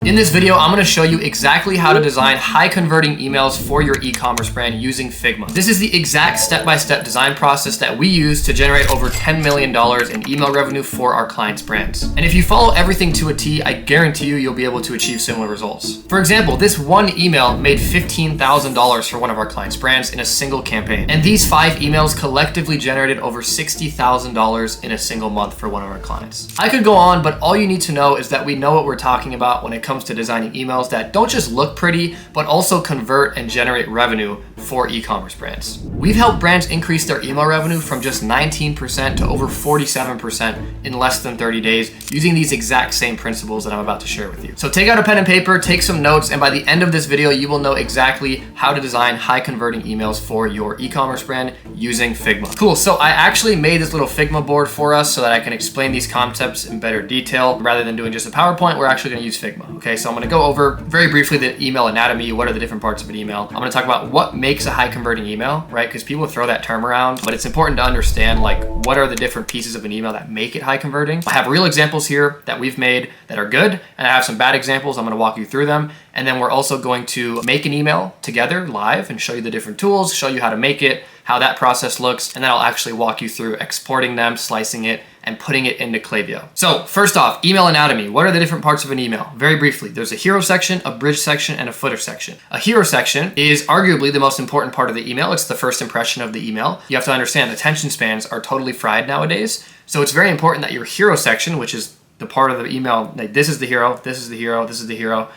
In this video, I'm going to show you exactly how to design high converting emails for your e-commerce brand using Figma. This is the exact step-by-step design process that we use to generate over $10 million in email revenue for our clients' brands. And if you follow everything to a T, I guarantee you'll be able to achieve similar results. For example, this one email made $15,000 for one of our clients' brands in a single campaign. And these 5 emails collectively generated over $60,000 in a single month for one of our clients. I could go on, but all you need to know is that we know what we're talking about when it comes to designing emails that don't just look pretty, but also convert and generate revenue for e-commerce brands. We've helped brands increase their email revenue from just 19% to over 47% in less than 30 days using these exact same principles that I'm about to share with you. So take out a pen and paper, take some notes, and by the end of this video, you will know exactly how to design high converting emails for your e-commerce brand using Figma. Cool, so I actually made this little Figma board for us so that I can explain these concepts in better detail. Rather than doing just a PowerPoint, we're actually gonna use Figma. Okay, so I'm gonna go over very briefly the email anatomy. What are the different parts of an email? I'm gonna talk about what makes a high converting email, right? Because people throw that term around, but it's important to understand like what are the different pieces of an email that make it high converting. I have real examples here that we've made that are good, and I have some bad examples. I'm gonna walk you through them. And then we're also going to make an email together live and show you the different tools, show you how to make it, how that process looks, and then I'll actually walk you through exporting them, slicing it, and putting it into Klaviyo. So first off, email anatomy. What are the different parts of an email? Very briefly, there's a hero section, a bridge section, and a footer section. A hero section is arguably the most important part of the email. It's the first impression of the email. You have to understand attention spans are totally fried nowadays. So it's very important that your hero section, which is the part of the email, like this is the hero, this is the hero, this is the hero,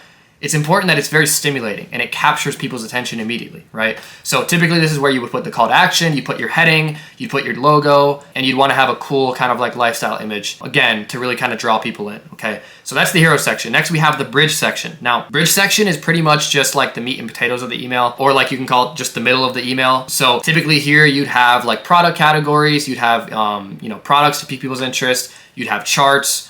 it's important that it's very stimulating and it captures people's attention immediately, right? So typically this is where you would put the call to action, you put your heading, you put your logo, and you'd want to have a cool kind of like lifestyle image, again, to really kind of draw people in, okay? So that's the hero section. Next we have the bridge section. Now, bridge section is pretty much just like the meat and potatoes of the email, or like you can call it just the middle of the email. So typically here you'd have like product categories, you'd have products to pique people's interest, you'd have charts,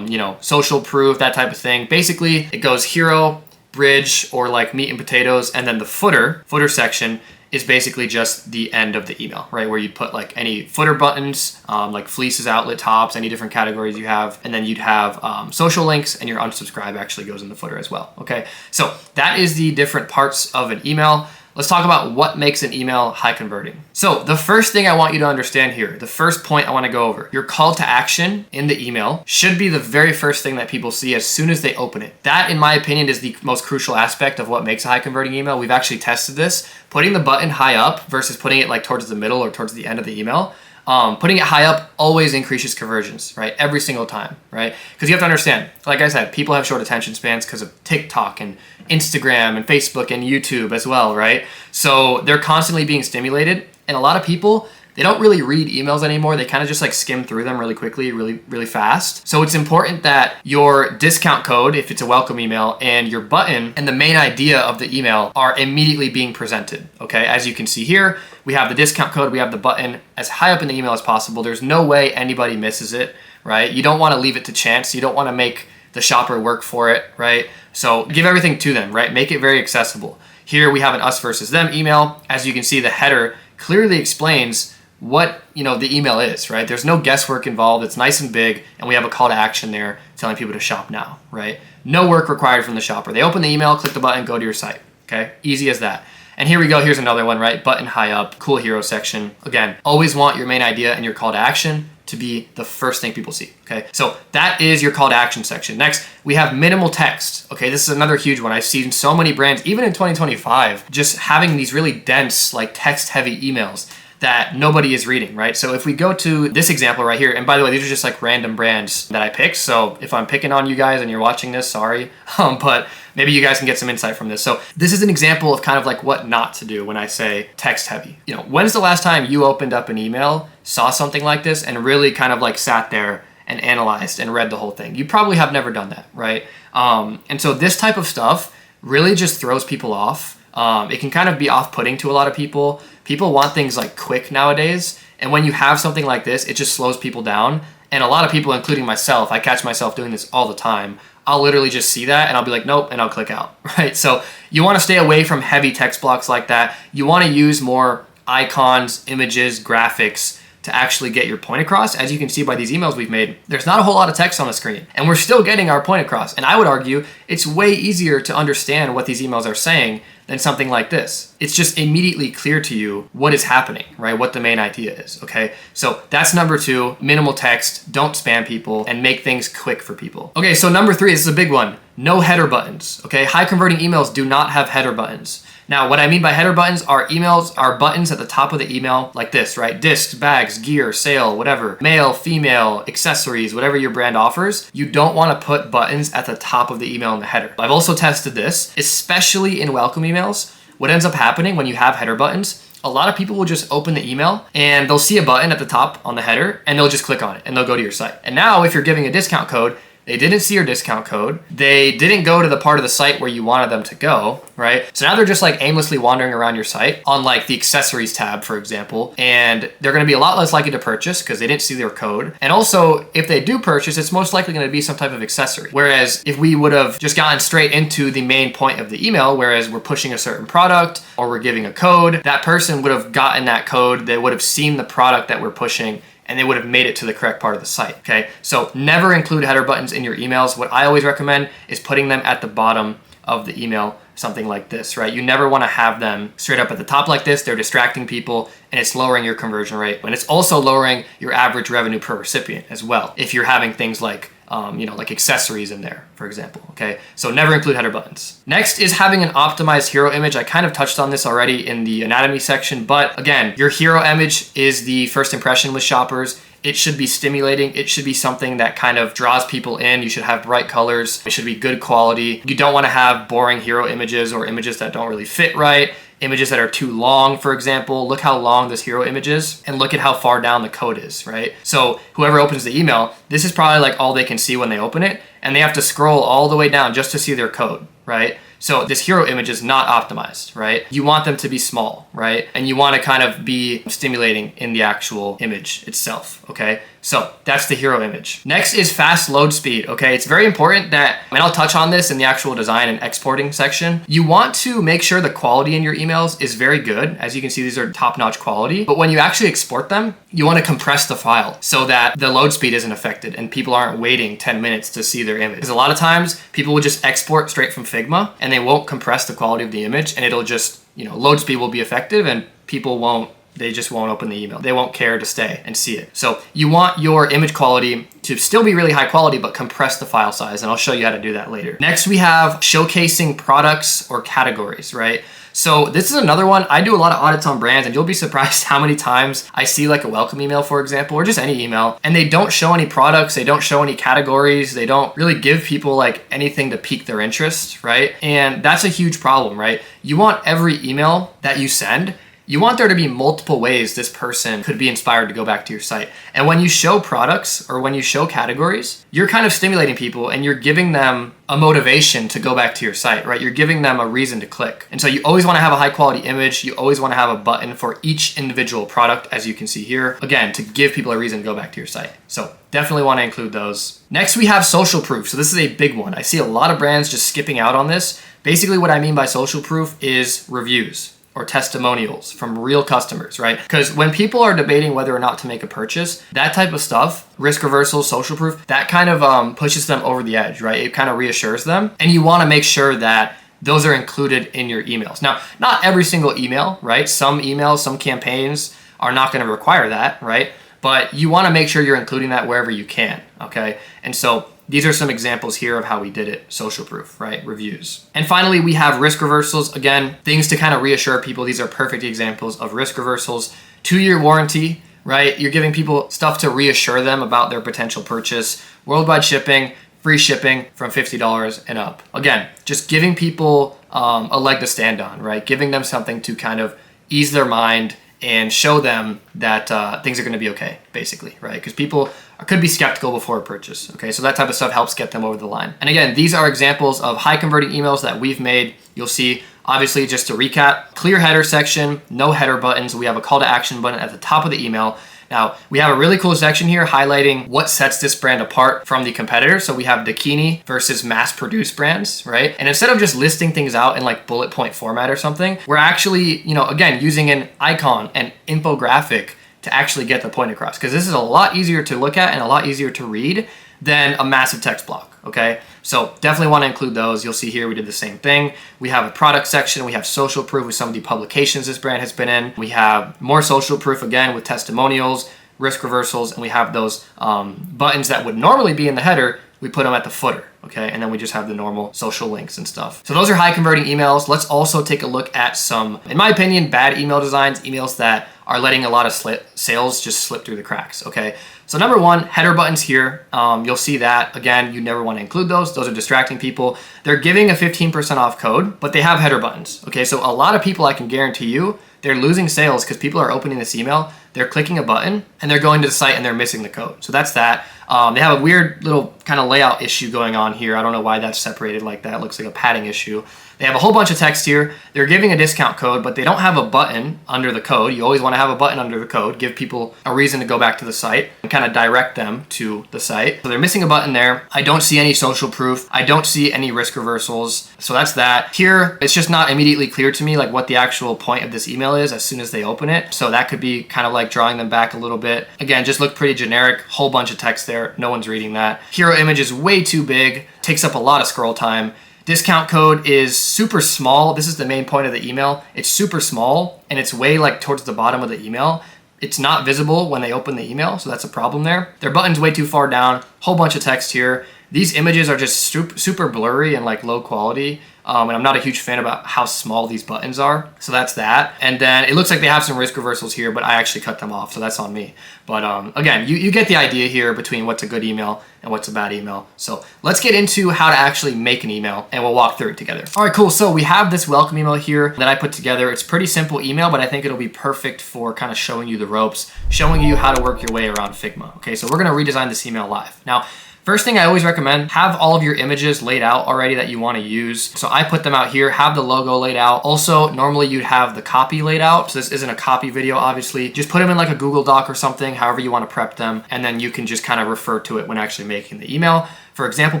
social proof, that type of thing. Basically, it goes hero, bridge, or like meat and potatoes, and then the footer section is basically just the end of the email, right? Where you'd put like any footer buttons, like fleeces, outlet tops, any different categories you have, and then you'd have social links, and your unsubscribe actually goes in the footer as well, okay? So that is the different parts of an email. Let's talk about what makes an email high converting. So the first thing I want you to understand here, the first point I want to go over, your call to action in the email should be the very first thing that people see as soon as they open it. That, in my opinion, is the most crucial aspect of what makes a high converting email. We've actually tested this. Putting the button high up versus putting it like towards the middle or towards the end of the email, putting it high up always increases conversions, right? Every single time, right? Because you have to understand, like I said, people have short attention spans because of TikTok and Instagram and Facebook and YouTube as well, right? So they're constantly being stimulated, and a lot of people, they don't really read emails anymore. They kind of just like skim through them really quickly, really fast. So it's important that your discount code, if it's a welcome email, and your button and the main idea of the email are immediately being presented, okay? As you can see here, we have the discount code, we have the button as high up in the email as possible. There's no way anybody misses it, right? You don't want to leave it to chance. You don't want to make the shopper work for it, right? So give everything to them, right? Make it very accessible. Here we have an us versus them email. As you can see, the header clearly explains what the email is, right? There's no guesswork involved. It's nice and big, and we have a call to action there telling people to shop now, right? No work required from the shopper. They open the email, click the button, go to your site, okay? Easy as that. And here we go, here's another one, right? Button high up, cool hero section. Again, always want your main idea and your call to action to be the first thing people see, okay? So that is your call to action section. Next, we have minimal text, okay? This is another huge one. I've seen so many brands, even in 2025, just having these really dense, like text-heavy emails that nobody is reading, right? So if we go to this example right here, and by the way, these are just like random brands that I picked. So if I'm picking on you guys and you're watching this, sorry, but maybe you guys can get some insight from this. So this is an example of kind of like what not to do when I say text heavy. When's the last time you opened up an email, saw something like this, and really kind of like sat there and analyzed and read the whole thing? You probably have never done that, right? And so this type of stuff really just throws people off. It can kind of be off-putting to a lot of people. People want things like quick nowadays, and when you have something like this, it just slows people down. And a lot of people, including myself, I catch myself doing this all the time. I'll literally just see that and I'll be like, nope, and I'll click out, right? So you want to stay away from heavy text blocks like that. You want to use more icons, images, graphics to actually get your point across. As you can see by these emails we've made, there's not a whole lot of text on the screen, and we're still getting our point across. And I would argue it's way easier to understand what these emails are saying than something like this. It's just immediately clear to you what is happening, right? What the main idea is, okay? So that's number 2, minimal text, don't spam people, and make things quick for people. Okay, so number 3, this is a big one. No header buttons, okay? High converting emails do not have header buttons. Now, what I mean by header buttons are buttons at the top of the email like this, right? Discs, bags, gear, sale, whatever. Male, female, accessories, whatever your brand offers. You don't want to put buttons at the top of the email in the header. I've also tested this, especially in welcome emails. What ends up happening when you have header buttons, a lot of people will just open the email and they'll see a button at the top on the header and they'll just click on it and they'll go to your site. And now if you're giving a discount code, they didn't see your discount code. They didn't go to the part of the site where you wanted them to go, right? So now they're just like aimlessly wandering around your site on like the accessories tab, for example, and they're gonna be a lot less likely to purchase because they didn't see their code. And also, if they do purchase, it's most likely gonna be some type of accessory. Whereas if we would have just gotten straight into the main point of the email, whereas we're pushing a certain product or we're giving a code, that person would have gotten that code, they would have seen the product that we're pushing, and they would have made it to the correct part of the site, okay? So never include header buttons in your emails. What I always recommend is putting them at the bottom of the email, something like this, right? You never wanna have them straight up at the top like this. They're distracting people and it's lowering your conversion rate. And it's also lowering your average revenue per recipient as well, if you're having things like like accessories in there, for example, okay? So never include header buttons. Next is having an optimized hero image. I kind of touched on this already in the anatomy section, but again, your hero image is the first impression with shoppers. It should be stimulating. It should be something that kind of draws people in. You should have bright colors. It should be good quality. You don't want to have boring hero images or images that don't really fit right. Images that are too long, for example. Look how long this hero image is and look at how far down the code is, right? So whoever opens the email, this is probably like all they can see when they open it, and they have to scroll all the way down just to see their code, right? So this hero image is not optimized, right? You want them to be small, right? And you want to kind of be stimulating in the actual image itself, okay? So that's the hero image. Next is fast load speed, okay? It's very important that, and I'll touch on this in the actual design and exporting section. You want to make sure the quality in your emails is very good. As you can see, these are top-notch quality. But when you actually export them, you want to compress the file so that the load speed isn't affected and people aren't waiting 10 minutes to see their image. Because a lot of times people will just export straight from Figma and they won't compress the quality of the image, and it'll just, load speed will be effective and people they just won't open the email. They won't care to stay and see it. So you want your image quality to still be really high quality, but compress the file size, and I'll show you how to do that later. Next, we have showcasing products or categories, right? So this is another one. I do a lot of audits on brands, and you'll be surprised how many times I see like a welcome email, for example, or just any email, and they don't show any products, they don't show any categories, they don't really give people like anything to pique their interest, right? And that's a huge problem, right? You want every email that you send, you want there to be multiple ways this person could be inspired to go back to your site. And when you show products or when you show categories, you're kind of stimulating people and you're giving them a motivation to go back to your site, right? You're giving them a reason to click. And so you always want to have a high quality image. You always want to have a button for each individual product, as you can see here, again, to give people a reason to go back to your site. So definitely want to include those. Next, we have social proof. So this is a big one. I see a lot of brands just skipping out on this. Basically what I mean by social proof is reviews or testimonials from real customers, right? Because when people are debating whether or not to make a purchase, that type of stuff, risk reversal, social proof, that kind of pushes them over the edge, right? It kind of reassures them. And you want to make sure that those are included in your emails. Now, not every single email, right? Some emails, some campaigns are not going to require that, right? But you want to make sure you're including that wherever you can, okay? And so these are some examples here of how we did it. Social proof, right? Reviews. And finally, we have risk reversals. Again, things to kind of reassure people. These are perfect examples of risk reversals. 2-year warranty, right? You're giving people stuff to reassure them about their potential purchase. Worldwide shipping, free shipping from $50 and up. Again, just giving people a leg to stand on, right? Giving them something to kind of ease their mind and show them that things are going to be okay, basically, right? Because people could be skeptical before a purchase, okay? So that type of stuff helps get them over the line. And again, these are examples of high converting emails that we've made. You'll see, obviously, just to recap, clear header section, no header buttons. We have a call to action button at the top of the email. Now, we have a really cool section here highlighting what sets this brand apart from the competitor. So we have Dakini versus mass-produced brands, right? And instead of just listing things out in like bullet point format or something, we're actually, again, using an icon and infographic to actually get the point across, because this is a lot easier to look at and a lot easier to read than a massive text block, okay? So definitely want to include those. You'll see here we did the same thing. We have a product section. We have social proof with some of the publications this brand has been in. We have more social proof again with testimonials, risk reversals, and we have those buttons that would normally be in the header. We put them at the footer, okay? And then we just have the normal social links and stuff. So those are high converting emails. Let's also take a look at some, in my opinion, bad email designs, emails that are letting a lot of sales just slip through the cracks, okay? So number one, header buttons here. You'll see that, again, you never want to include those. Those are distracting people. They're giving a 15% off code, but they have header buttons, okay? So a lot of people, I can guarantee you, they're losing sales because people are opening this email, they're clicking a button, and they're going to the site and they're missing the code. So that's that. They have a weird little kind of layout issue going on here. I don't know why that's separated like that. It looks like a padding issue. They have a whole bunch of text here. They're giving a discount code, but they don't have a button under the code. You always want to have a button under the code, give people a reason to go back to the site and kind of direct them to the site. So they're missing a button there. I don't see any social proof. I don't see any risk reversals. So that's that. Here, it's just not immediately clear to me like what the actual point of this email is as soon as they open it. So that could be kind of like drawing them back a little bit. Again, just look pretty generic, whole bunch of text there. No one's reading that. Hero image is way too big, takes up a lot of scroll time. Discount code is super small. This is the main point of the email. It's super small and it's way like towards the bottom of the email. It's not visible when they open the email, so that's a problem there. Their button's way too far down, whole bunch of text here. These images are just super blurry and like low quality. And I'm not a huge fan about how small these buttons are. So that's that. And then it looks like they have some risk reversals here, but I actually cut them off. So that's on me. But again, you get the idea here between what's a good email and what's a bad email. So let's get into how to actually make an email and we'll walk through it together. All right, cool. So we have this welcome email here that I put together. It's pretty simple email, but I think it'll be perfect for kind of showing you the ropes, showing you how to work your way around Figma. Okay, so we're going to redesign this email live. Now, first thing I always recommend, have all of your images laid out already that you want to use. So I put them out here, have the logo laid out. Also, normally you'd have the copy laid out. So this isn't a copy video, obviously. Just put them in like a Google Doc or something, however you want to prep them. And then you can just kind of refer to it when actually making the email. For example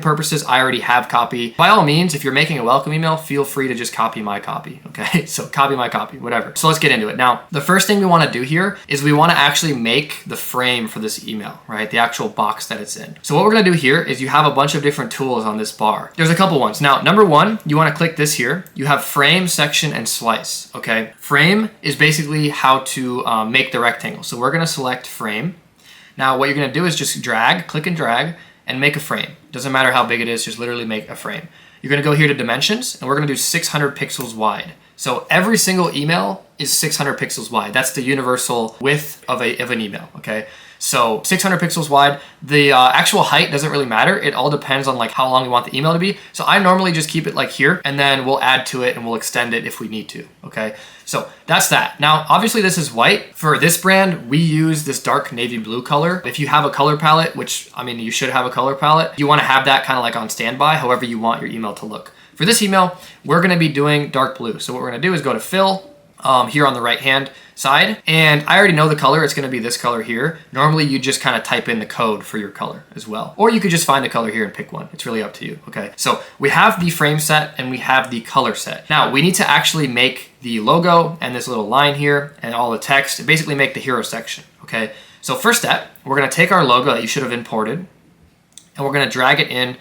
purposes, I already have copy. By all means, if you're making a welcome email, feel free to just copy my copy, okay? So copy my copy, whatever. So let's get into it. Now, the first thing we want to do here is we want to actually make the frame for this email, right? The actual box that it's in. So what we're going to do here is you have a bunch of different tools on this bar. There's a couple ones. Now, number one, you want to click this here. You have frame, section, and slice, okay? Frame is basically how to make the rectangle. So we're going to select frame. Now, what you're going to do is just drag, click and drag, and make a frame. Doesn't matter how big it is, just literally make a frame. You're gonna go here to dimensions, and we're gonna do 600 pixels wide. So every single email is 600 pixels wide. That's the universal width of an email, okay? So 600 pixels wide. The actual height doesn't really matter. It all depends on like how long you want the email to be. So I normally just keep it like here, and then we'll add to it and we'll extend it if we need to, okay? So that's that. Now, obviously this is white. For this brand, we use this dark navy blue color. If you have a color palette, which I mean, you should have a color palette, you wanna have that kind of like on standby, however you want your email to look. For this email, we're gonna be doing dark blue. So what we're gonna do is go to fill, here on the right hand side, and I already know the color. It's going to be this color here. Normally you just kind of type in the code for your color as well, or you could just find a color here and pick one. It's really up to you. Okay, so we have the frame set and we have the color set. Now we need to actually make the logo and this little line here and all the text and basically make the hero section. Okay, so first step, we're going to take our logo that you should have imported and we're going to drag it in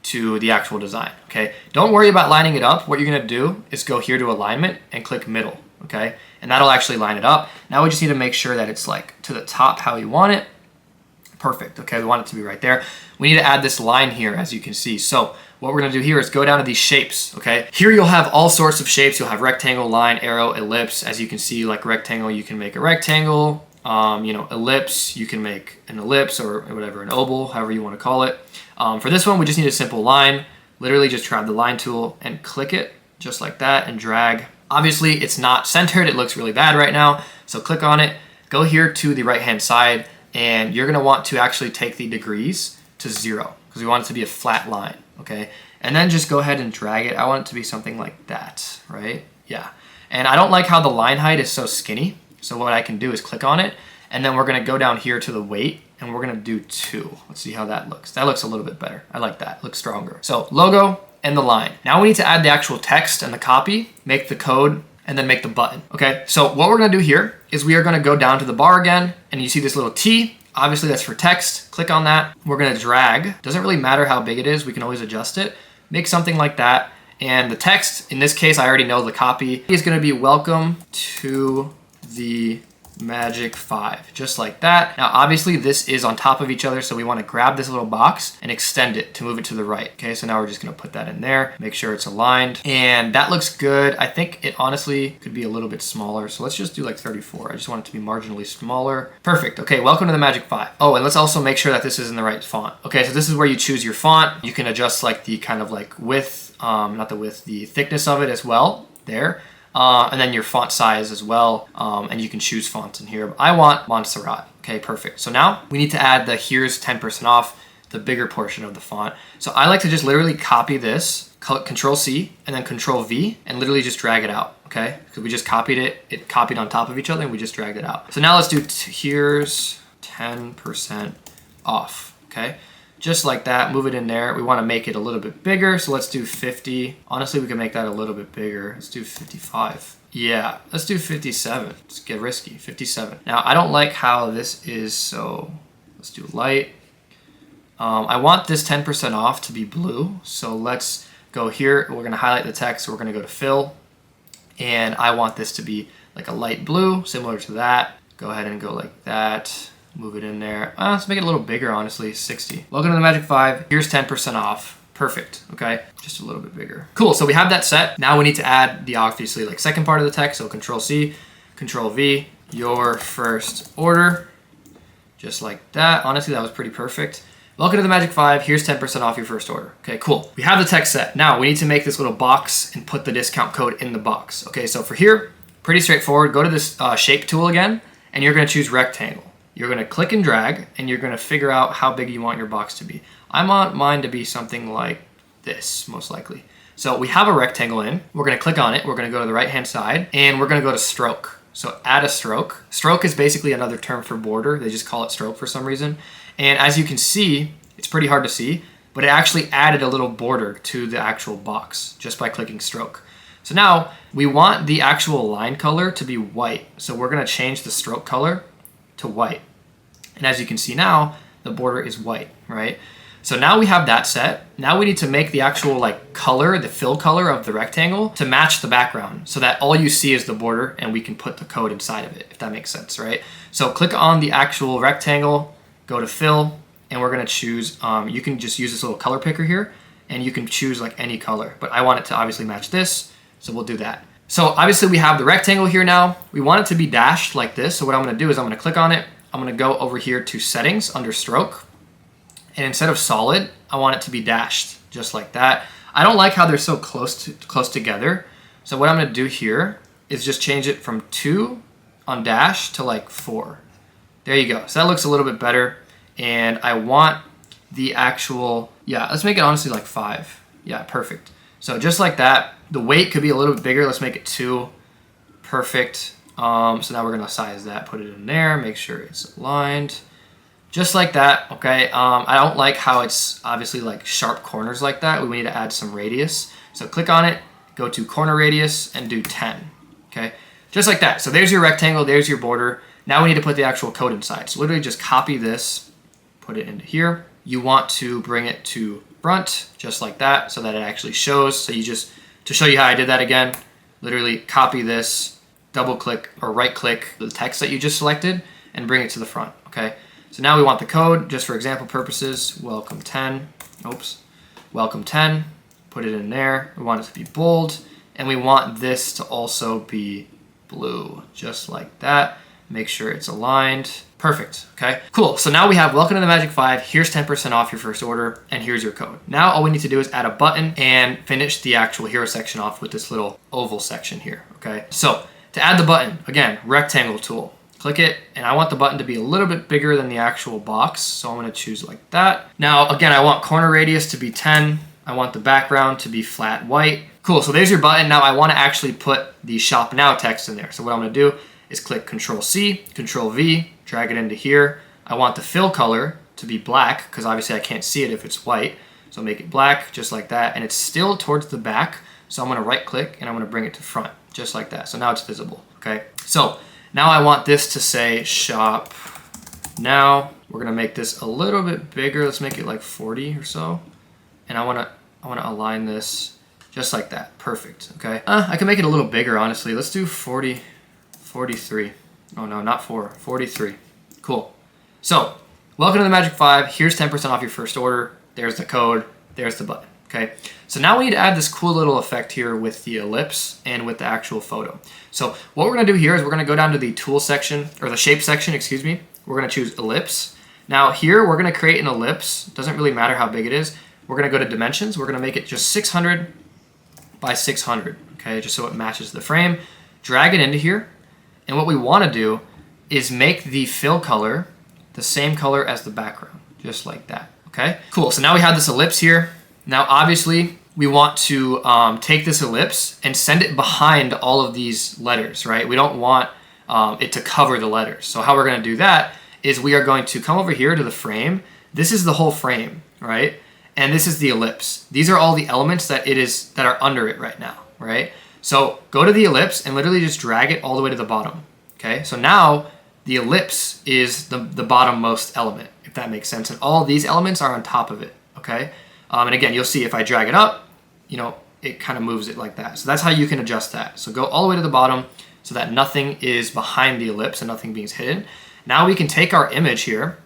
to the actual design. Okay, don't worry about lining it up. What you're going to do is go here to alignment and click middle. Okay, and that'll actually line it up. Now we just need to make sure that it's like to the top how you want it. Perfect. Okay, we want it to be right there. We need to add this line here, as you can see. So what we're gonna do here is go down to these shapes, okay? Here you'll have all sorts of shapes. You'll have rectangle, line, arrow, ellipse. As you can see, like rectangle, you can make a rectangle. Ellipse, you can make an ellipse or whatever, an oval, however you wanna call it. For this one, we just need a simple line. Literally just grab the line tool and click it just like that and drag. Obviously, it's not centered. It looks really bad right now. So click on it, go here to the right-hand side, and you're gonna want to actually take the degrees to 0 because we want it to be a flat line, okay? And then just go ahead and drag it. I want it to be something like that, right? Yeah. And I don't like how the line height is so skinny. So what I can do is click on it, and then we're gonna go down here to the weight, and we're gonna do 2. Let's see how that looks. That looks a little bit better. I like that, it looks stronger. So logo, and the line. Now we need to add the actual text and the copy, make the code and then make the button. Okay, so what we're gonna do here is we are gonna go down to the bar again, and you see this little T. Obviously that's for text. Click on that. We're gonna drag. Doesn't really matter how big it is. We can always adjust it. Make something like that. And the text, in this case, I already know the copy, is gonna be welcome to the Magic 5, just like that. Now, obviously this is on top of each other, so we wanna grab this little box and extend it to move it to the right. Okay, so now we're just gonna put that in there, make sure it's aligned, and that looks good. I think it honestly could be a little bit smaller, so let's just do like 34. I just want it to be marginally smaller. Perfect, okay, welcome to the Magic 5. Oh, and let's also make sure that this is in the right font. Okay, so this is where you choose your font. You can adjust like the kind of like width, not the width, the thickness of it as well, there. And then your font size as well, and you can choose fonts in here. I want Montserrat. Okay, perfect. So now we need to add the here's 10% off, the bigger portion of the font. So I like to just literally copy this, Control C, and then Control V, and literally just drag it out, okay? Because we just copied it, it copied on top of each other, and we just dragged it out. So now let's do here's 10% off, okay? Just like that, move it in there. We want to make it a little bit bigger, so let's do 50. Honestly, we can make that a little bit bigger. Let's do 55. Yeah, let's do 57. Let's get risky, 57. Now, I don't like how this is, so let's do light. I want this 10% off to be blue, so let's go here. We're gonna highlight the text, so we're gonna go to fill, and I want this to be like a light blue, similar to that. Go ahead and go like that. Move it in there. Let's make it a little bigger, honestly, 60. Welcome to the Magic 5. Here's 10% off. Perfect, okay? Just a little bit bigger. Cool, so we have that set. Now we need to add the obviously like second part of the text, so Control C, Control V, your first order. Just like that. Honestly, that was pretty perfect. Welcome to the Magic 5. Here's 10% off your first order. Okay, cool. We have the text set. Now we need to make this little box and put the discount code in the box. Okay, so for here, pretty straightforward. Go to this shape tool again, and you're gonna choose rectangle. You're gonna click and drag, and you're gonna figure out how big you want your box to be. I want mine to be something like this, most likely. So we have a rectangle in. We're gonna click on it. We're gonna go to the right-hand side, and we're gonna go to stroke. So add a stroke. Stroke is basically another term for border. They just call it stroke for some reason. And as you can see, it's pretty hard to see, but it actually added a little border to the actual box just by clicking stroke. So now we want the actual line color to be white. So we're gonna change the stroke color to white. And as you can see now, the border is white, right? So now we have that set. Now we need to make the actual like color, the fill color of the rectangle to match the background so that all you see is the border and we can put the code inside of it, if that makes sense, right? So click on the actual rectangle, go to fill, and we're gonna choose, you can just use this little color picker here and you can choose like any color, but I want it to obviously match this, so we'll do that. So obviously we have the rectangle here now. We want it to be dashed like this. So what I'm gonna do is I'm gonna click on it. I'm gonna go over here to settings under stroke. And instead of solid, I want it to be dashed just like that. I don't like how they're so close together. So what I'm gonna do here is just change it from 2 on dash to like 4. There you go. So that looks a little bit better. And I want the actual, yeah, let's make it honestly like 5. Yeah, perfect. So just like that. The weight could be a little bit bigger. Let's make it 2. Perfect. So now we're gonna size that, put it in there, make sure it's aligned. Just like that, okay? I don't like how it's obviously like sharp corners like that. We need to add some radius. So click on it, go to corner radius and do 10, okay? Just like that. So there's your rectangle, there's your border. Now we need to put the actual code inside. So literally just copy this, put it into here. You want to bring it to front, just like that, so that it actually shows. So you just, to show you how I did that again, literally copy this, double click or right click the text that you just selected and bring it to the front, okay? So now we want the code, just for example purposes, welcome 10, welcome 10, put it in there. We want it to be bold, and we want this to also be blue, just like that. Make sure it's aligned. Perfect, okay? Cool, so now we have welcome to the Magic 5, here's 10% off your first order, and here's your code. Now all we need to do is add a button and finish the actual hero section off with this little oval section here, okay? So to add the button, again, rectangle tool. Click it, and I want the button to be a little bit bigger than the actual box, so I'm gonna choose like that. Now, again, I want corner radius to be 10. I want the background to be flat white. Cool, so there's your button. Now I wanna actually put the Shop Now text in there. So what I'm gonna do is click Control C, Control V, drag it into here. I want the fill color to be black, because obviously I can't see it if it's white. So make it black, just like that, and it's still towards the back. So I'm gonna right click and I'm gonna bring it to front, just like that. So now it's visible, okay? So now I want this to say shop now. We're gonna make this a little bit bigger. Let's make it like 40 or so. And I wanna align this just like that, perfect, okay? I can make it a little bigger, honestly. Let's do 40, 43. Oh no, not 4, 43. Cool. So, welcome to the Magic 5. Here's 10% off your first order. There's the code, there's the button, okay? So now we need to add this cool little effect here with the ellipse and with the actual photo. So what we're gonna do here is we're gonna go down to the tool section, or the shape section, excuse me. We're gonna choose ellipse. Now here, we're gonna create an ellipse. Doesn't really matter how big it is. We're gonna go to dimensions. We're gonna make it just 600 by 600, okay? Just so it matches the frame. Drag it into here. And what we wanna do is make the fill color the same color as the background, just like that, okay? Cool, so now we have this ellipse here. Now, obviously, we want to take this ellipse and send it behind all of these letters, right? We don't want it to cover the letters. So how we're gonna do that is we are going to come over here to the frame. This is the whole frame, right? And this is the ellipse. These are all the elements that are under it right now, right? So go to the ellipse and literally just drag it all the way to the bottom, okay? So now the ellipse is the bottommost element, if that makes sense. And all these elements are on top of it, okay? And again, you'll see if I drag it up, you know, it kind of moves it like that. So that's how you can adjust that. So go all the way to the bottom so that nothing is behind the ellipse and nothing being hidden. Now we can take our image here,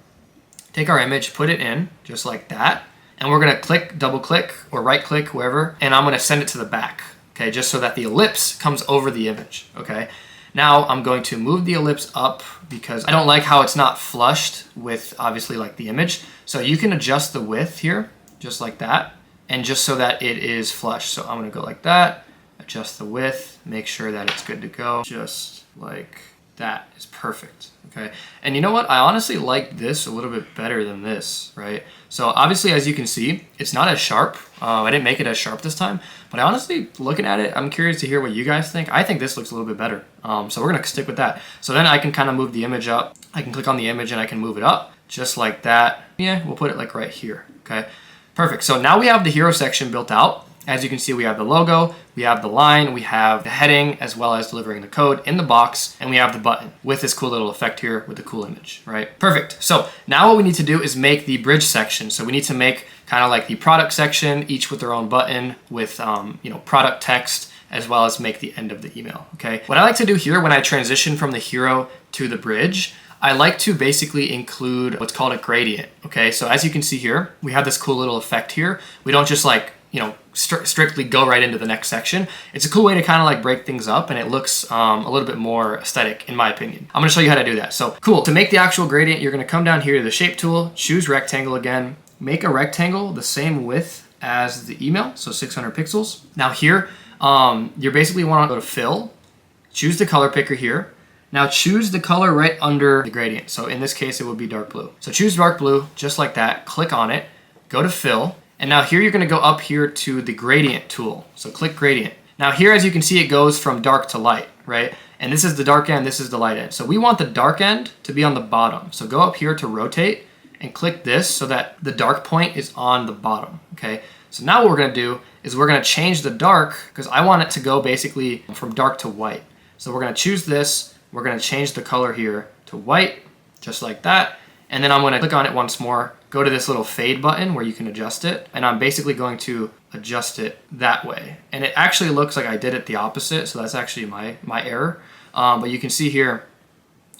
put it in just like that. And we're gonna click, double click, or right click, wherever, and I'm gonna send it to the back, okay? Just so that the ellipse comes over the image, okay? Now I'm going to move the ellipse up because I don't like how it's not flushed with obviously like the image. So you can adjust the width here, just like that, and just so that it is flush. So I'm gonna go like that, adjust the width, make sure that it's good to go, just like that is perfect, okay? And you know what? I honestly like this a little bit better than this, right? So obviously, as you can see, it's not as sharp. I didn't make it as sharp this time, but I honestly, looking at it, I'm curious to hear what you guys think. I think this looks a little bit better. So we're gonna stick with that. So then I can kind of move the image up. I can click on the image and I can move it up, just like that. Yeah, we'll put it like right here, okay? Perfect, so now we have the hero section built out. As you can see, we have the logo, we have the line, we have the heading, as well as delivering the code in the box, and we have the button with this cool little effect here with the cool image, right? Perfect. So now what we need to do is make the bridge section. So we need to make kind of like the product section, each with their own button with, you know, product text, as well as make the end of the email, okay? What I like to do here when I transition from the hero to the bridge, I like to basically include what's called a gradient, okay? So as you can see here, we have this cool little effect here. We don't just like, you know, strictly go right into the next section. It's a cool way to kind of like break things up, and it looks a little bit more aesthetic in my opinion. I'm gonna show you how to do that. So cool, to make the actual gradient, you're gonna come down here to the shape tool, choose rectangle again, make a rectangle the same width as the email, so 600 pixels. Now here, you basically wanna go to fill, choose the color picker here. Now choose the color right under the gradient. So in this case, it would be dark blue. So choose dark blue, just like that, click on it, go to fill, and now here you're gonna go up here to the gradient tool. So click gradient. Now here, as you can see, it goes from dark to light, right? And this is the dark end, this is the light end. So we want the dark end to be on the bottom. So go up here to rotate and click this so that the dark point is on the bottom, okay? So now what we're gonna do is we're gonna change the dark, because I want it to go basically from dark to white. So we're gonna choose this, we're gonna change the color here to white, just like that. And then I'm gonna click on it once more, go to this little fade button where you can adjust it, and I'm basically going to adjust it that way. And it actually looks like I did it the opposite, so that's actually my error. But you can see here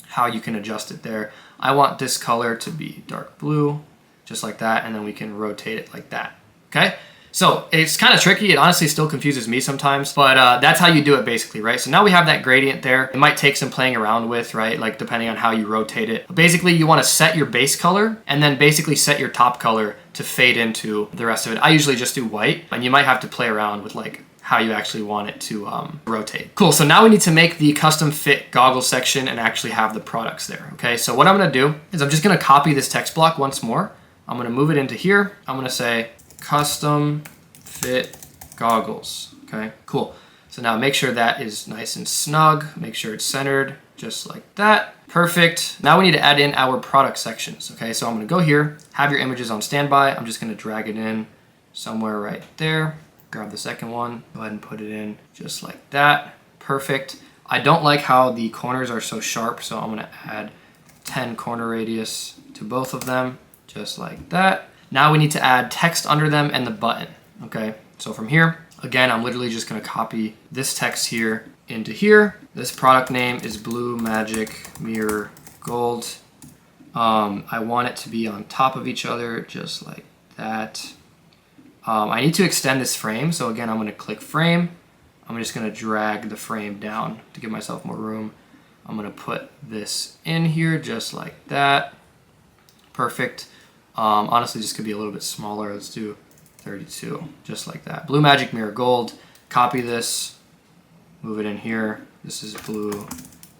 how you can adjust it there. I want this color to be dark blue, just like that, and then we can rotate it like that, okay? So it's kind of tricky. It honestly still confuses me sometimes, but that's how you do it basically, right? So now we have that gradient there. It might take some playing around with, right? Like depending on how you rotate it. But basically you want to set your base color and then basically set your top color to fade into the rest of it. I usually just do white, and you might have to play around with like how you actually want it to rotate. Cool, so now we need to make the custom fit goggles section and actually have the products there, okay? So what I'm gonna do is I'm just gonna copy this text block once more. I'm gonna move it into here. I'm gonna say, custom fit goggles, okay, cool. So now make sure that is nice and snug, make sure it's centered, just like that, perfect. Now we need to add in our product sections, okay? So I'm gonna go here, have your images on standby, I'm just gonna drag it in somewhere right there, grab the second one, go ahead and put it in just like that. Perfect. I don't like how the corners are so sharp, so I'm gonna add 10 corner radius to both of them, just like that. Now we need to add text under them and the button, okay? So from here, again, I'm literally just gonna copy this text here into here. This product name is Blue Magic Mirror Gold. I want it to be on top of each other, just like that. I need to extend this frame, so again, I'm gonna click frame. I'm just gonna drag the frame down to give myself more room. I'm gonna put this in here just like that. Perfect. Honestly, this could be a little bit smaller. Let's do 32, just like that. Blue Magic Mirror Gold. Copy this, move it in here. This is Blue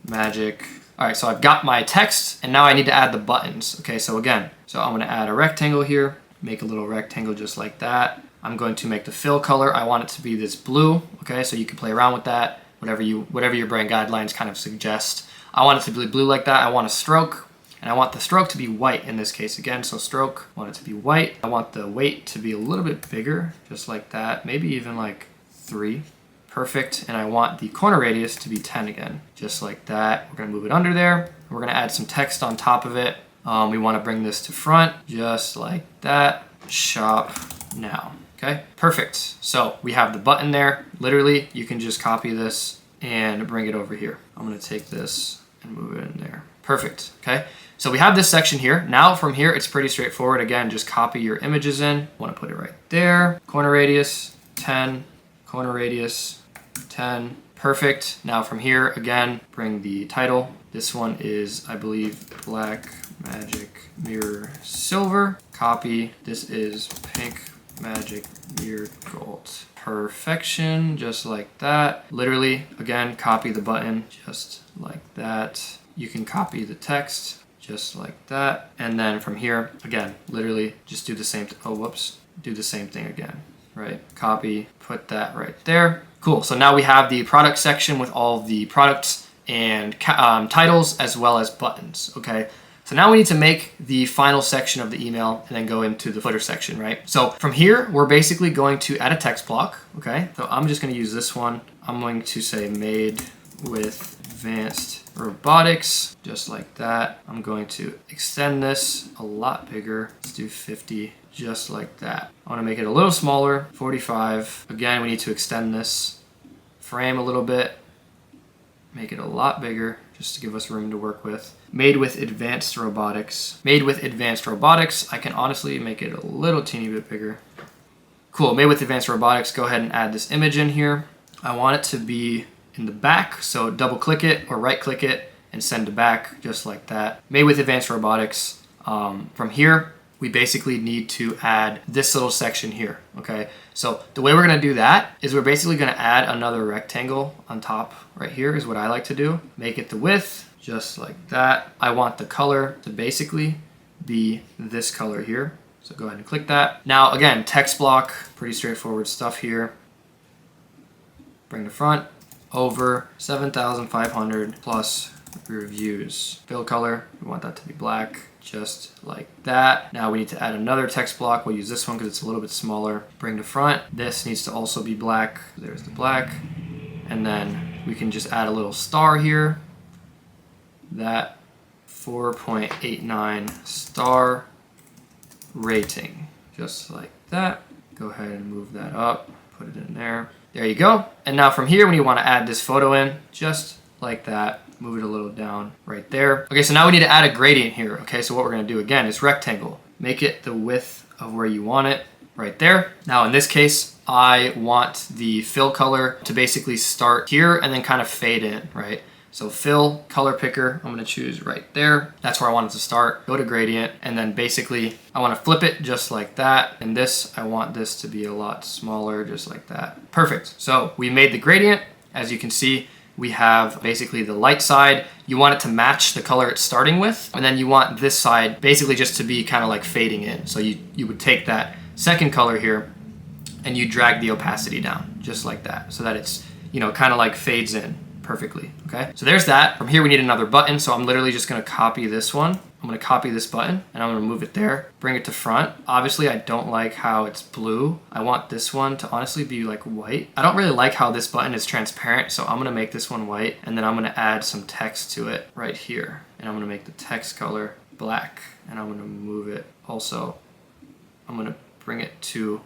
Magic. All right, so I've got my text, and now I need to add the buttons. Okay, so again, I'm gonna add a rectangle here, make a little rectangle just like that. I'm going to make the fill color. I want it to be this blue, okay? So you can play around with that, whatever your brand guidelines kind of suggest. I want it to be blue like that. I want a stroke, and I want the stroke to be white in this case again. So stroke, I want it to be white. I want the weight to be a little bit bigger, just like that. Maybe even like 3. Perfect. And I want the corner radius to be 10 again, just like that. We're gonna move it under there. We're gonna add some text on top of it. We wanna bring this to front, just like that. Shop now. Okay, perfect. So we have the button there. Literally, you can just copy this and bring it over here. I'm gonna take this and move it in there. Perfect, okay? So we have this section here. Now from here, it's pretty straightforward. Again, just copy your images in. I wanna put it right there. Corner radius, 10. Corner radius, 10. Perfect. Now from here, again, bring the title. This one is, I believe, Black Magic Mirror Silver. Copy. This is Pink Magic Mirror Gold. Perfection, just like that. Literally, again, copy the button, just like that. You can copy the text, just like that. And then from here, again, literally just do the same, do the same thing again, right? Copy, put that right there. Cool, so now we have the product section with all the products and titles as well as buttons, okay? So now we need to make the final section of the email and then go into the footer section, right? So from here, we're basically going to add a text block, okay? So I'm just gonna use this one. I'm going to say made with advanced robotics, just like that. I'm going to extend this a lot bigger. Let's do 50, just like that. I wanna make it a little smaller, 45. Again, we need to extend this frame a little bit, make it a lot bigger, just to give us room to work with. Made with advanced robotics. Made with advanced robotics. I can honestly make it a little teeny bit bigger. Cool, made with advanced robotics. Go ahead and add this image in here. I want it to be in the back, so double click it or right click it and send to back, just like that. Made with advanced robotics. From here, we basically need to add this little section here, okay? So the way we're gonna do that is we're basically gonna add another rectangle on top right here is what I like to do. Make it the width, just like that. I want the color to basically be this color here. So go ahead and click that. Now again, text block, pretty straightforward stuff here. Bring the front, over 7,500 plus reviews. Fill color, we want that to be black, just like that. Now we need to add another text block. We'll use this one because it's a little bit smaller. Bring to front. This needs to also be black. There's the black. And then we can just add a little star here. That 4.89 star rating, just like that. Go ahead and move that up, put it in there. There you go. And now from here, when you want to add this photo in, just like that, move it a little down right there. Okay, so now we need to add a gradient here. Okay, so what we're gonna do again is rectangle. Make it the width of where you want it, right there. Now in this case, I want the fill color to basically start here and then kind of fade in, right? So fill, color picker, I'm gonna choose right there. That's where I want it to start. Go to gradient, and then basically I wanna flip it just like that. And this, I want this to be a lot smaller, just like that. Perfect, so we made the gradient. As you can see, we have basically the light side. You want it to match the color it's starting with. And then you want this side basically just to be kind of like fading in. So you would take that second color here and you drag the opacity down just like that so that it's, you know, kind of like fades in perfectly, okay? So there's that. From here we need another button, so I'm literally just gonna copy this one. I'm I'm gonna copy this button and I'm gonna move it there, bring it to front. Obviously, I don't like how it's blue. I want this one to honestly be like white. I don't really like how this button is transparent, so I'm gonna make this one white, and then I'm gonna add some text to it right here. And I'm gonna make the text color black, and I'm gonna move it also. I'm gonna bring it to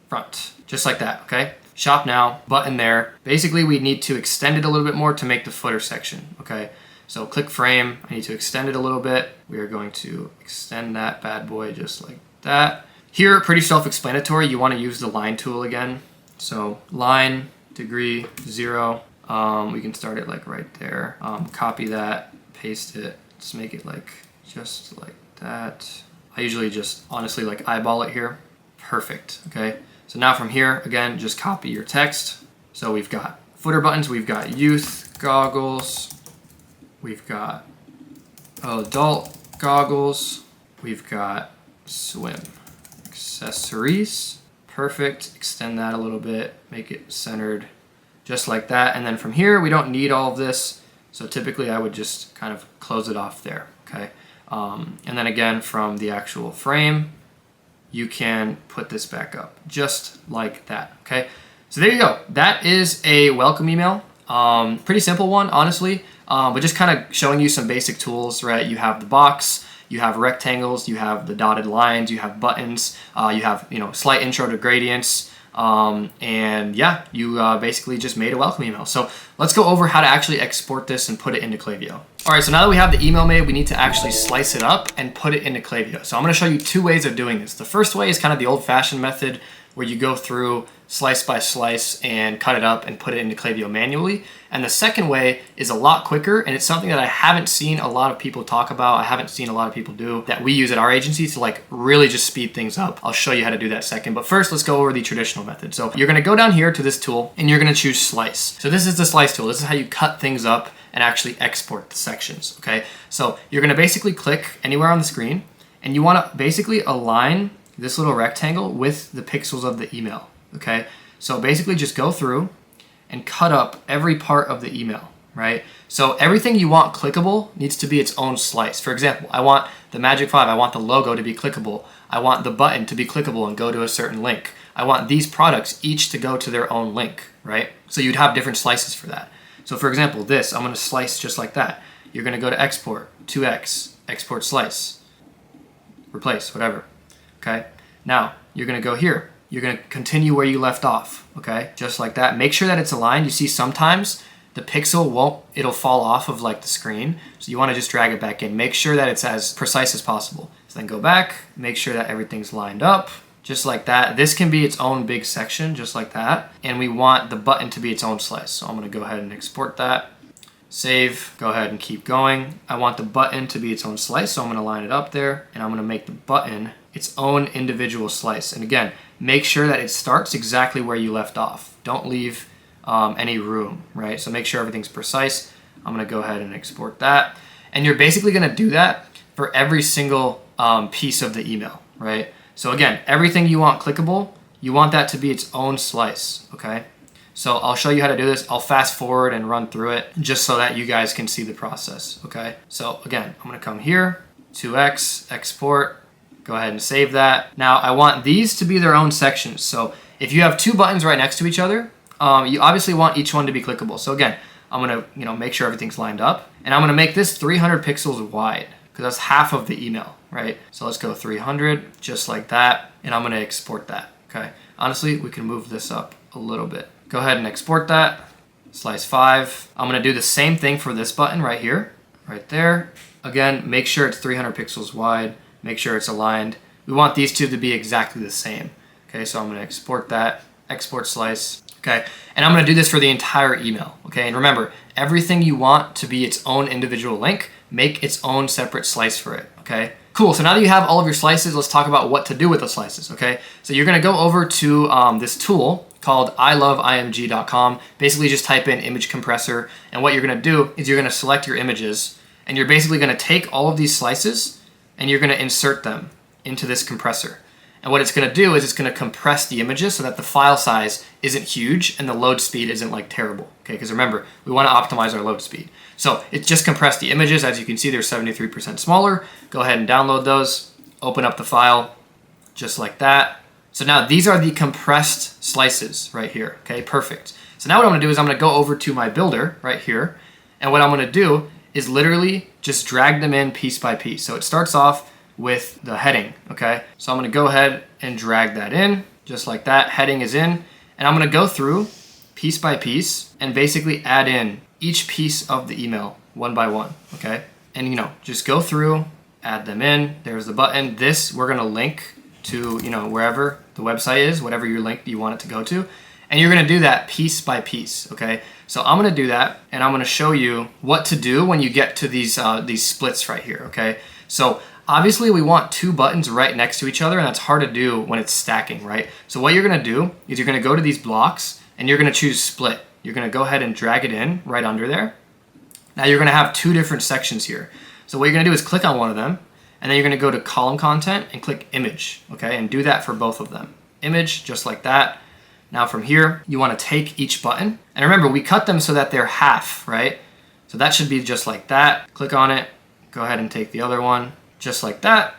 front, just like that, okay? Shop now, button there. Basically, we need to extend it a little bit more to make the footer section, okay? So click frame, I need to extend it a little bit. We are going to extend that bad boy just like that. Here, pretty self-explanatory, you wanna use the line tool again. So line, degree, 0. We can start it like right there. Copy that, paste it, just make it like, just like that. I usually just honestly like eyeball it here. Perfect, okay? So now from here, again, just copy your text. So we've got footer buttons, we've got youth goggles, we've got adult goggles, we've got swim accessories. Perfect, extend that a little bit, make it centered, just like that. And then from here, we don't need all of this. So typically I would just kind of close it off there, okay? And then again, from the actual frame, you can put this back up just like that, okay? So there you go. That is a welcome email. Pretty simple one, honestly, but just kind of showing you some basic tools, right? You have the box, you have rectangles, you have the dotted lines, you have buttons, you have, slight intro to gradients, and yeah, you basically just made a welcome email. So let's go over how to actually export this and put it into Klaviyo. All right, so now that we have the email made, we need to actually slice it up and put it into Klaviyo. So I'm gonna show you 2 ways of doing this. The first way is kind of the old-fashioned method where you go through slice by slice and cut it up and put it into Klaviyo manually. And the second way is a lot quicker, and it's something that I haven't seen a lot of people talk about. I haven't seen a lot of people do that we use at our agency to like really just speed things up. I'll show you how to do that second, but first let's go over the traditional method. So you're gonna go down here to this tool and you're gonna choose slice. So this is the slice tool. This is how you cut things up and actually export the sections, okay? So you're gonna basically click anywhere on the screen and you wanna basically align this little rectangle with the pixels of the email, okay? So basically just go through and cut up every part of the email, right? So everything you want clickable needs to be its own slice. For example, I want the Magic 5, I want the logo to be clickable. I want the button to be clickable and go to a certain link. I want these products each to go to their own link, right? So you'd have different slices for that. So for example, this, I'm gonna slice just like that. You're gonna go to export, 2x, export slice, replace, whatever, okay? Now, you're gonna go here. You're gonna continue where you left off, okay? Just like that. Make sure that it's aligned. You see sometimes the pixel it'll fall off of like the screen. So you wanna just drag it back in. Make sure that it's as precise as possible. So then go back, make sure that everything's lined up, just like that. This can be its own big section, just like that. And we want the button to be its own slice. So I'm gonna go ahead and export that. Save, go ahead and keep going. I want the button to be its own slice, so I'm gonna line it up there, and I'm gonna make the button its own individual slice. And again, make sure that it starts exactly where you left off. Don't leave any room, right? So make sure everything's precise. I'm gonna go ahead and export that. And you're basically gonna do that for every single piece of the email, right? So again, everything you want clickable, you want that to be its own slice, okay? So I'll show you how to do this. I'll fast forward and run through it just so that you guys can see the process, okay? So again, I'm gonna come here, 2x, export, go ahead and save that. Now I want these to be their own sections. So if you have 2 buttons right next to each other, you obviously want each one to be clickable. So again, I'm gonna make sure everything's lined up, and I'm gonna make this 300 pixels wide because that's half of the email, right? So let's go 300, just like that, and I'm gonna export that, okay? Honestly, we can move this up a little bit. Go ahead and export that, slice 5. I'm gonna do the same thing for this button right here, right there. Again, make sure it's 300 pixels wide, make sure it's aligned. We want these two to be exactly the same. Okay, so I'm gonna export that, export slice, okay? And I'm gonna do this for the entire email, okay? And remember, everything you want to be its own individual link, make its own separate slice for it, okay? Cool, so now that you have all of your slices, let's talk about what to do with the slices, okay? So you're gonna go over to this tool called iloveimg.com. Basically just type in image compressor, and what you're gonna do is you're gonna select your images, and you're basically gonna take all of these slices and you're gonna insert them into this compressor. And what it's going to do is it's going to compress the images so that the file size isn't huge and the load speed isn't like terrible. Okay, because remember, we want to optimize our load speed. So it just compressed the images. As you can see, they're 73% smaller. Go ahead and download those, open up the file just like that. So now these are the compressed slices right here. Okay, perfect. So now what I'm going to do is I'm going to go over to my builder right here. And what I'm going to do is literally just drag them in piece by piece. So it starts off with the heading, okay? So I'm gonna go ahead and drag that in, just like that. Heading is in, and I'm gonna go through piece by piece and basically add in each piece of the email one by one, okay? And just go through, add them in. There's the button. This we're gonna link to, wherever the website is, whatever your link you want it to go to. And you're gonna do that piece by piece, okay? So I'm gonna do that, and I'm gonna show you what to do when you get to these splits right here, okay? So obviously we want two buttons right next to each other, and that's hard to do when it's stacking, right? So what you're gonna do is you're gonna go to these blocks, and you're gonna choose split. You're gonna go ahead and drag it in right under there. Now you're gonna have two different sections here. So what you're gonna do is click on one of them, and then you're gonna go to column content and click image, okay? And do that for both of them. Image, just like that. Now from here, you wanna take each button. And remember, we cut them so that they're half, right? So that should be just like that. Click on it, go ahead and take the other one, just like that.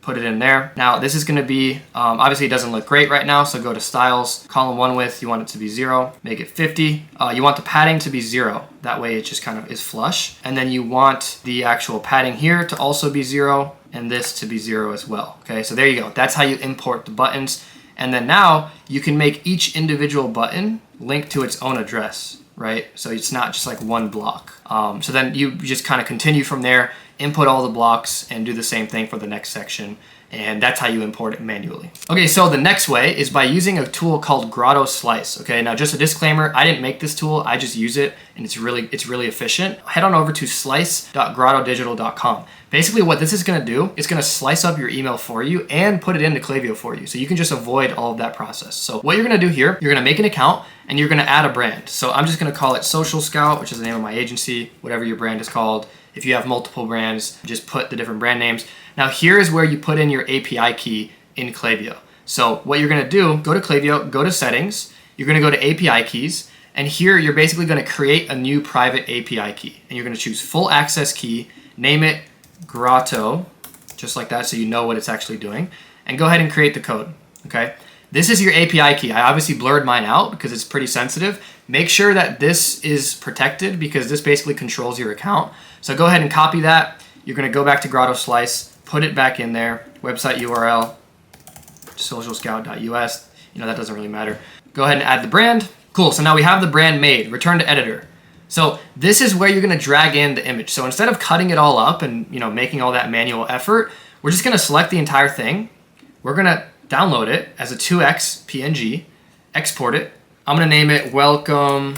Put it in there. Now this is gonna be, obviously it doesn't look great right now, so go to styles, column one width, you want it to be 0, make it 50. You want the padding to be 0. That way it just kind of is flush. And then you want the actual padding here to also be 0, and this to be 0 as well. Okay, so there you go. That's how you import the buttons. And then now you can make each individual button link to its own address, right? So it's not just like one block. So then you just kind of continue from there, input all the blocks, and do the same thing for the next section. And that's how you import it manually. Okay, so the next way is by using a tool called Grotto Slice. Okay, now just a disclaimer, I didn't make this tool, I just use it, and it's really efficient. Head on over to slice.grottodigital.com. Basically what this is gonna do, it's gonna slice up your email for you and put it into Klaviyo for you. So you can just avoid all of that process. So what you're gonna do here, you're gonna make an account and you're gonna add a brand. So I'm just gonna call it Social Scout, which is the name of my agency, whatever your brand is called. If you have multiple brands, just put the different brand names. Now here is where you put in your API key in Klaviyo. So what you're gonna do, go to Klaviyo, go to settings, you're gonna go to API keys, and here you're basically gonna create a new private API key. And you're gonna choose full access key, name it Grotto, just like that so you know what it's actually doing, and go ahead and create the code, okay? This is your API key. I obviously blurred mine out because it's pretty sensitive. Make sure that this is protected because this basically controls your account. So go ahead and copy that. You're gonna go back to Grotto Slice, put it back in there, website URL, socialscout.us, that doesn't really matter. Go ahead and add the brand. Cool, so now we have the brand made, return to editor. So this is where you're gonna drag in the image. So instead of cutting it all up and making all that manual effort, we're just gonna select the entire thing. We're gonna download it as a 2x PNG, export it. I'm gonna name it welcome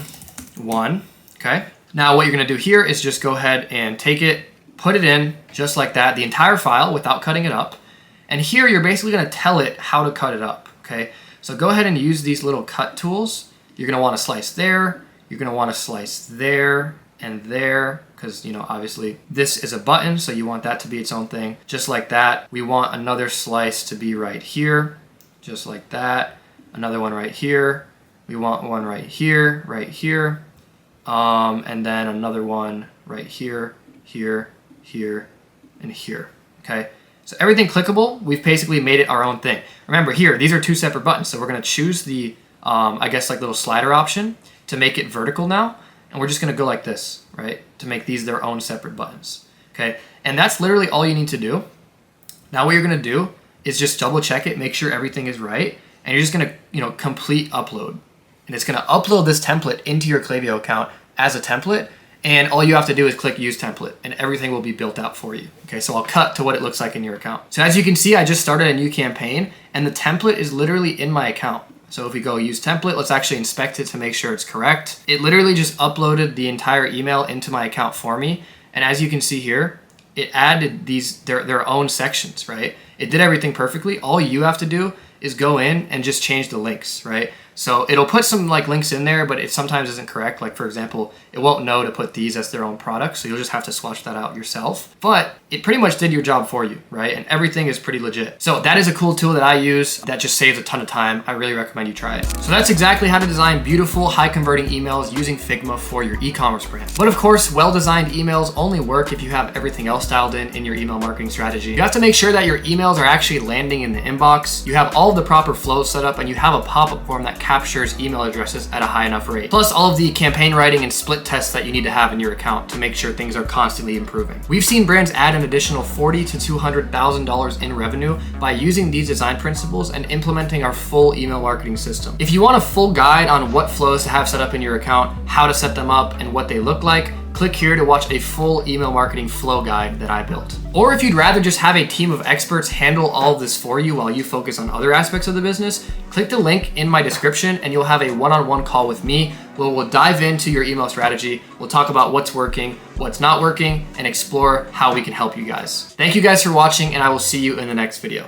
1, okay? Now what you're gonna do here is just go ahead and take it, put it in just like that, the entire file without cutting it up. And here you're basically gonna tell it how to cut it up, okay? So go ahead and use these little cut tools. You're gonna wanna slice there, you're gonna wanna slice there and there, because obviously this is a button, so you want that to be its own thing. Just like that, we want another slice to be right here, just like that. Another one right here. We want one right here, and then another one right here, here, here, and here, okay? So everything clickable, we've basically made it our own thing. Remember here, these are two separate buttons, so we're gonna choose the, I guess like little slider option to make it vertical now, and we're just gonna go like this, right? To make these their own separate buttons, okay? And that's literally all you need to do. Now what you're gonna do is just double check it, make sure everything is right, and you're just gonna, complete upload. And it's gonna upload this template into your Klaviyo account as a template, and all you have to do is click use template and everything will be built out for you. Okay, so I'll cut to what it looks like in your account. So as you can see, I just started a new campaign and the template is literally in my account. So if we go use template, let's actually inspect it to make sure it's correct. It literally just uploaded the entire email into my account for me. And as you can see here, it added their own sections, right? It did everything perfectly. All you have to do is go in and just change the links, right? So it'll put some like links in there, but it sometimes isn't correct. Like for example, it won't know to put these as their own product. So you'll just have to swatch that out yourself. But it pretty much did your job for you, right? And everything is pretty legit. So that is a cool tool that I use that just saves a ton of time. I really recommend you try it. So that's exactly how to design beautiful, high converting emails using Figma for your e-commerce brand. But of course, well-designed emails only work if you have everything else dialed in your email marketing strategy. You have to make sure that your emails are actually landing in the inbox. You have all of the proper flows set up, and you have a pop-up form that captures email addresses at a high enough rate. Plus all of the campaign writing and split tests that you need to have in your account to make sure things are constantly improving. We've seen brands add an additional $40,000 to $200,000 in revenue by using these design principles and implementing our full email marketing system. If you want a full guide on what flows to have set up in your account, how to set them up, and what they look like, click here to watch a full email marketing flow guide that I built. Or if you'd rather just have a team of experts handle all of this for you while you focus on other aspects of the business, click the link in my description and you'll have a one-on-one call with me where we'll dive into your email strategy. We'll talk about what's working, what's not working, and explore how we can help you guys. Thank you guys for watching, and I will see you in the next video.